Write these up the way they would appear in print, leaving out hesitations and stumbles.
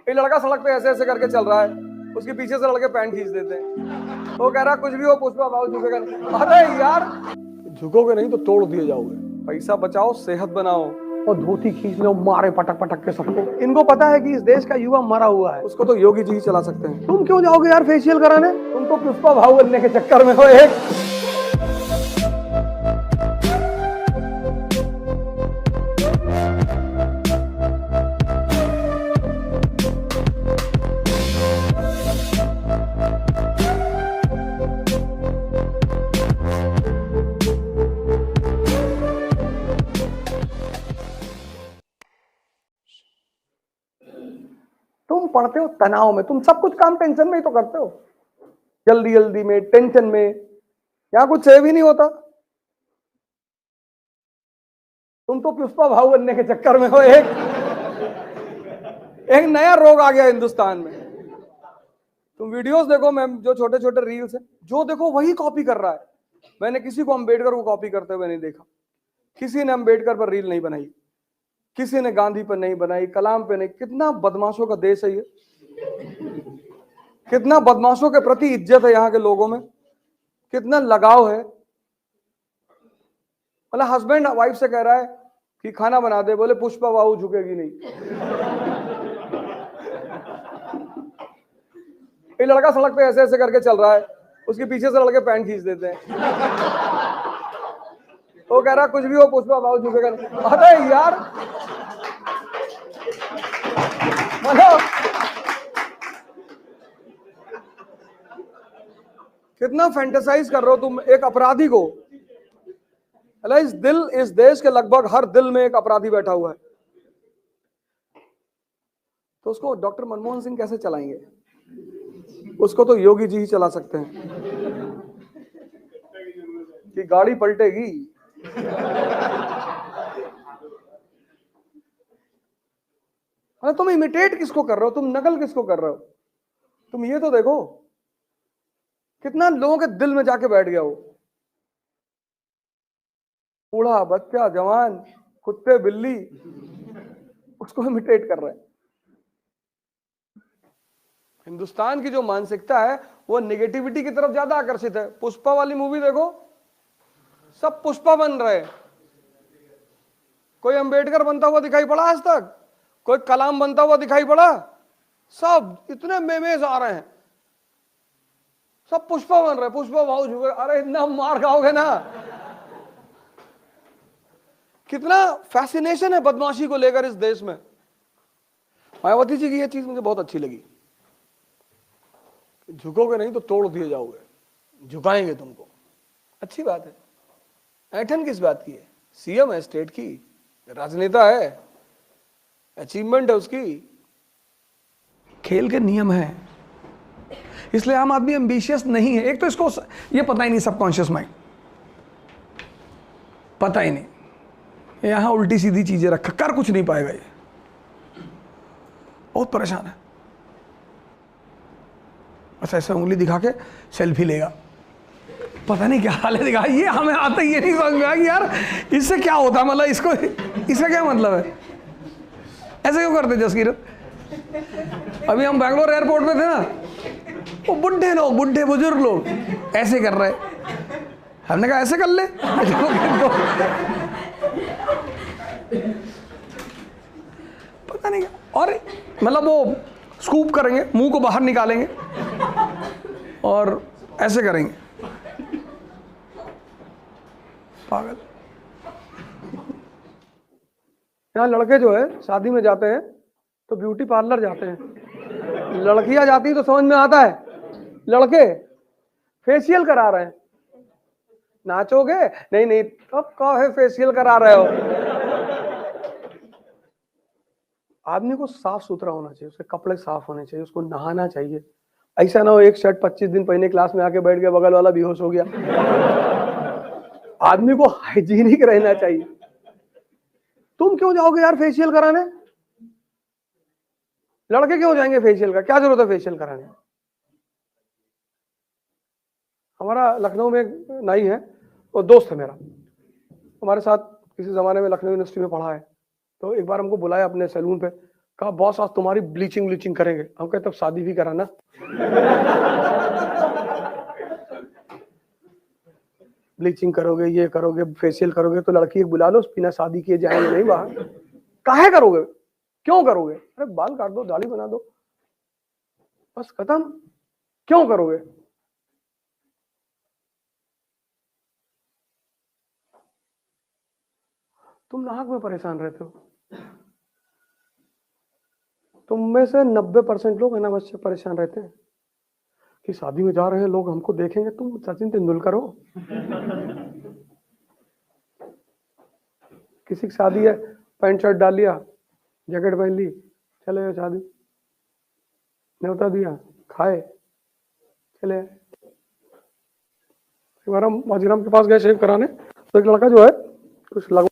एक लड़का सड़क पे ऐसे ऐसे करके चल रहा है, उसके पीछे से लड़के पैंट खींच देते हैं। वो कह रहा कुछ भी हो पुष्पा भाव झुकेगा नहीं। अरे यार, झुकोगे नहीं तो तोड़ दिए जाओगे। पैसा बचाओ, सेहत बनाओ, और धोती खींच लो, मारे पटक पटक के सबको। इनको पता है कि इस देश का युवा मरा हुआ है, उसको तो योगी जी ही चला सकते हैं। तुम क्यों जाओगे यार फेशियल कराने? तुम तो पुष्पा भाव बनने के चक्कर में हो। एक तुम पढ़ते हो तनाव में, तुम सब कुछ काम टेंशन में ही तो करते हो, जल्दी जल्दी में, टेंशन में। यहां कुछ सेव ही नहीं होता। तुम तो पुष्पा भाव बनने के चक्कर में हो। एक नया रोग आ गया हिंदुस्तान में। तुम वीडियोस देखो मैम, जो छोटे छोटे रील्स हैं, जो देखो वही कॉपी कर रहा है। मैंने किसी को अम्बेडकर को कॉपी करते हुए नहीं देखा। किसी ने अम्बेडकर पर रील नहीं बनाई, किसी ने गांधी पर नहीं बनाई, कलाम पे नहीं। कितना बदमाशों का देश है ये, कितना बदमाशों के प्रति इज्जत है यहाँ के लोगों में, कितना लगाव है। मतलब हस्बैंड वाइफ से कह रहा है कि खाना बना दे, बोले पुष्पा बाबू झुकेगी नहीं। एक लड़का सड़क पे ऐसे ऐसे करके चल रहा है, उसके पीछे से लड़के पैंट खींच देते हैं। वो कह रहा कुछ भी हो पुष्पा बाबू झुकेगा नहीं। अरे यार, मतलब कितना फैंटेसाइज कर रहे हो तुम एक अपराधी को। इस देश के लगभग हर दिल में एक अपराधी बैठा हुआ है, तो उसको डॉक्टर मनमोहन सिंह कैसे चलाएंगे? उसको तो योगी जी ही चला सकते हैं। कि गाड़ी पलटेगी। अरे तुम इमिटेट किसको कर रहे हो, तुम नकल किसको कर रहे हो? तुम ये तो देखो कितना लोगों के दिल में जाके बैठ गया वो। बूढ़ा, बच्चा, जवान, कुत्ते, बिल्ली, उसको इमिटेट कर रहे हैं। हिंदुस्तान की जो मानसिकता है वो नेगेटिविटी की तरफ ज्यादा आकर्षित है। पुष्पा वाली मूवी देखो, सब पुष्पा बन रहे हैं। कोई अंबेडकर बनता हुआ दिखाई पड़ा आज तक? कोई कलाम बनता हुआ दिखाई पड़ा? सब इतने मेमेज आ रहे हैं, सब पुष्पा बन रहे, पुष्पा भाव झुके। अरे इतना मार खाओगे ना। कितना फैसिनेशन है बदमाशी को लेकर इस देश में। मायावती जी की ये चीज मुझे बहुत अच्छी लगी, झुकोगे नहीं तो तोड़ दिए जाओगे, झुकाएंगे तुमको। अच्छी बात है। ऐठन किस बात की है? सीएम है स्टेट की, राजनेता है, अचीवमेंट है उसकी। खेल के नियम है, इसलिए आम आदमी एम्बिशियस नहीं है। एक तो इसको ये पता ही नहीं, सबकॉन्शियस माइंड पता ही नहीं, यहां उल्टी सीधी चीजें रखा, कर कुछ नहीं पाएगा ये, बहुत परेशान है। बस ऐसे उंगली दिखा के सेल्फी लेगा, पता नहीं क्या हाल है दिखा। ये हमें आता ये नहीं समझ में आया कि यार इससे क्या होता, मतलब इसको, इसका क्या मतलब है? ऐसे क्यों करते जसकीरत? अभी हम बैंगलोर एयरपोर्ट में थे ना, वो बुढ़े लोग, बुढ़े बुजुर्ग लोग ऐसे कर रहे, हमने कहा ऐसे कर ले। पता नहीं क्या, और मतलब वो स्कूप करेंगे, मुंह को बाहर निकालेंगे और ऐसे करेंगे, पागल। यहाँ लड़के जो है शादी में जाते हैं तो ब्यूटी पार्लर जाते हैं, लड़कियां जाती तो समझ में आता है, लड़के फेशियल करा रहे हैं। नाचोगे? नहीं नहीं, अब काहे फेशियल करा रहे हो? आदमी को साफ सुथरा होना चाहिए, उसके कपड़े साफ होने चाहिए, उसको नहाना चाहिए। ऐसा ना हो एक शर्ट 25 दिन पहले क्लास में आके बैठ गया, बगल वाला बेहोश हो गया। आदमी को हाइजीनिक रहना चाहिए। तुम क्यों जाओगे यार फेशियल कराने? लड़के क्यों जाएंगे फेशियल का? क्या जरूरत है फेशियल कराने? हमारा लखनऊ में एक नाई है, वो दोस्त है मेरा, हमारे साथ किसी जमाने में लखनऊ यूनिवर्सिटी में पढ़ा है। तो एक बार हमको बुलाया अपने सैलून पे, कहा बॉस आज तुम्हारी ब्लीचिंग करेंगे। हम कहते शादी भी करा ना। ब्लीचिंग करोगे, ये करोगे, फेशियल करोगे तो लड़की बुला लो, बिना शादी किए जाएंगे नहीं बाहर। काहे करोगे, क्यों करोगे? अरे बाल काट दो, दाढ़ी बना दो, बस खत्म। क्यों करोगे? तुम नाहक में परेशान रहते हो। तुम में से 90% लोग अनावश्यक परेशान रहते हैं कि शादी में जा रहे हैं लोग, हमको देखेंगे। तुम सचिन तेंदुलकर हो? किसी की शादी है, पैंट शर्ट डाल लिया, जैकेट पहन ली, चले गए शादी, न्योता दिया, खाए, चले। हमारा माजीराम के पास गए शेव कराने, तो एक लड़का जो है कुछ लगवा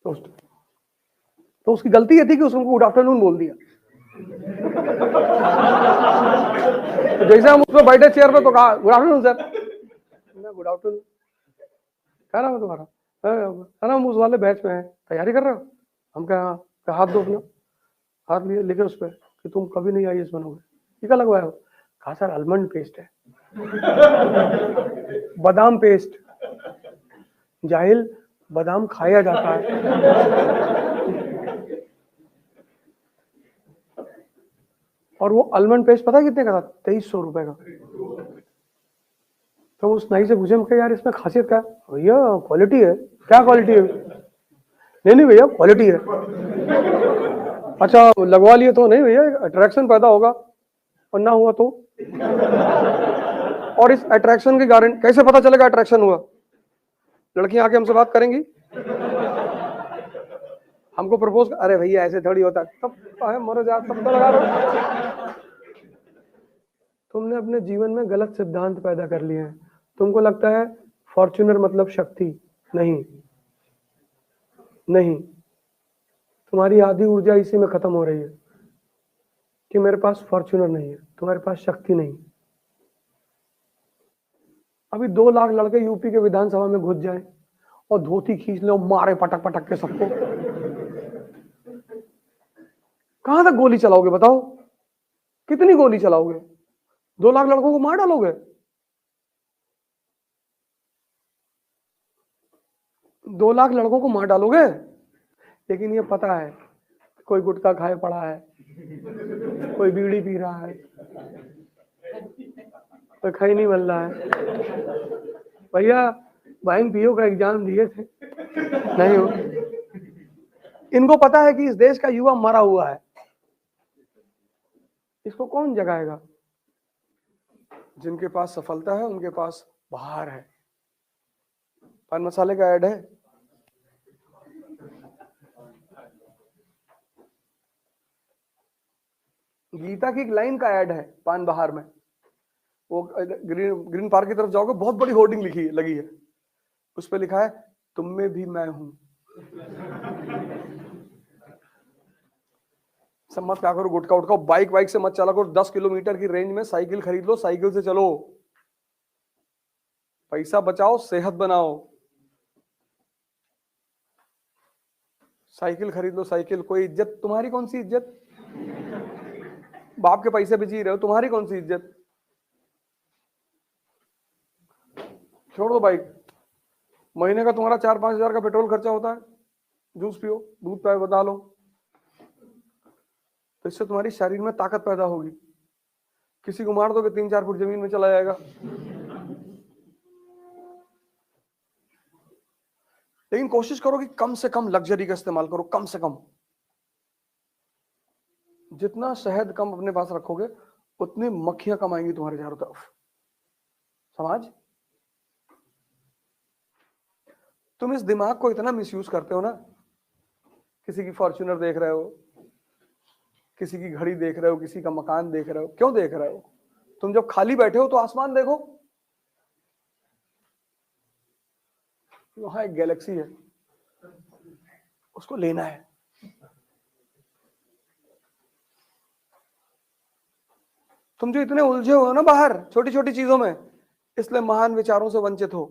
तो उसकी गलती ये थी कि उसको गुड आफ्टरनून बोल दिया। तो जैसे हम उसको बैठे चेयर पे तो कहा good afternoon sir. Good afternoon, कह रहा मैं तुम्हारा है ना, हम उस वाले बैच में है, तैयारी कर रहे हो? हम कहा हाथ दो अपना। हाथ लिए, लिखे उस पर कि तुम कभी नहीं IAS बनोगे। टीका लगवाया हो? कहा सर आलमंड पेस्ट है। बादाम पेस्ट, जाहिल, बादाम खाया जाता है। और वो आलमंड पेस्ट पता है कितने का था? 2300 रुपए का। तो उस नाई से पूछे, हम यार इसमें खासियत क्या है? भैया क्वालिटी है। क्या क्वालिटी है? नहीं भैया क्वालिटी है। अच्छा लगवा लिए तो? नहीं भैया अट्रैक्शन पैदा होगा, और ना हुआ तो? और इस अट्रैक्शन की गारंटी कैसे पता चलेगा अट्रैक्शन हुआ? लड़कियां आके हमसे बात करेंगी, हमको प्रपोज, अरे भैया ऐसे थोड़ी होता, तब मरो जा, तब तो लगा रहा। तुमने अपने जीवन में गलत सिद्धांत पैदा कर लिए हैं। तुमको लगता है फॉर्च्यूनर मतलब शक्ति। नहीं नहीं, तुम्हारी आधी ऊर्जा इसी में खत्म हो रही है कि मेरे पास फॉर्च्यूनर नहीं है, तुम्हारे पास शक्ति नहीं। अभी 2 लाख लड़के यूपी के विधानसभा में घुस जाए और धोती खींच ले और मारे पटक पटक के सबको, कहां तक गोली चलाओगे बताओ? कितनी गोली चलाओगे? 2 लाख लड़कों को मार डालोगे? 2 लाख लड़कों को मार डालोगे? लेकिन ये पता है कोई गुटखा खाए पड़ा है, कोई बीड़ी पी रहा है, कोई खई नहीं बन रहा है। भैया वाइन पियो का एग्जाम दिए थे, नहीं हो। इनको पता है कि इस देश का युवा मरा हुआ है, इसको कौन जगाएगा? जिनके पास सफलता है उनके पास बाहर है। पान मसाले का ऐड है, गीता की एक लाइन का ऐड है पान बहार में। वो ग्रीन पार्क की तरफ जाओगे, बहुत बड़ी होर्डिंग लगी है, उस पर लिखा है तुम में भी मैं हूं। सब मत क्या करो, गुटखा उठकाओ, बाइक से मत चला करो। 10 किलोमीटर की रेंज में साइकिल खरीद लो, साइकिल से चलो। पैसा बचाओ, सेहत बनाओ। साइकिल खरीद लो, साइकिल। कोई इज्जत, तुम्हारी कौन सी इज्जत? बाप के पैसे भी जी रहे हो, तुम्हारी कौन सी इज्जत? छोड़ दो बाइक। महीने का तुम्हारा 4-5 हजार का पेट्रोल खर्चा होता है, जूस पियो, दूध पाए बता लो, तो इससे तुम्हारी शरीर में ताकत पैदा होगी। किसी को मार दोगे 3-4 फुट जमीन में चला जाएगा। लेकिन कोशिश करो कि कम से कम लग्जरी का इस्तेमाल करो, कम से कम। जितना शहद कम अपने पास रखोगे उतनी मक्खियां कम आएंगी तुम्हारे चारों तरफ। समाज, तुम इस दिमाग को इतना मिसयूज करते हो ना। किसी की फॉर्च्यूनर देख रहे हो, किसी की घड़ी देख रहे हो, किसी का मकान देख रहे हो। क्यों देख रहे हो? तुम जब खाली बैठे हो तो आसमान देखो, वहां एक गैलेक्सी है, उसको लेना है। तुम जो इतने उलझे हो ना बाहर छोटी छोटी चीजों में, इसलिए महान विचारों से वंचित हो।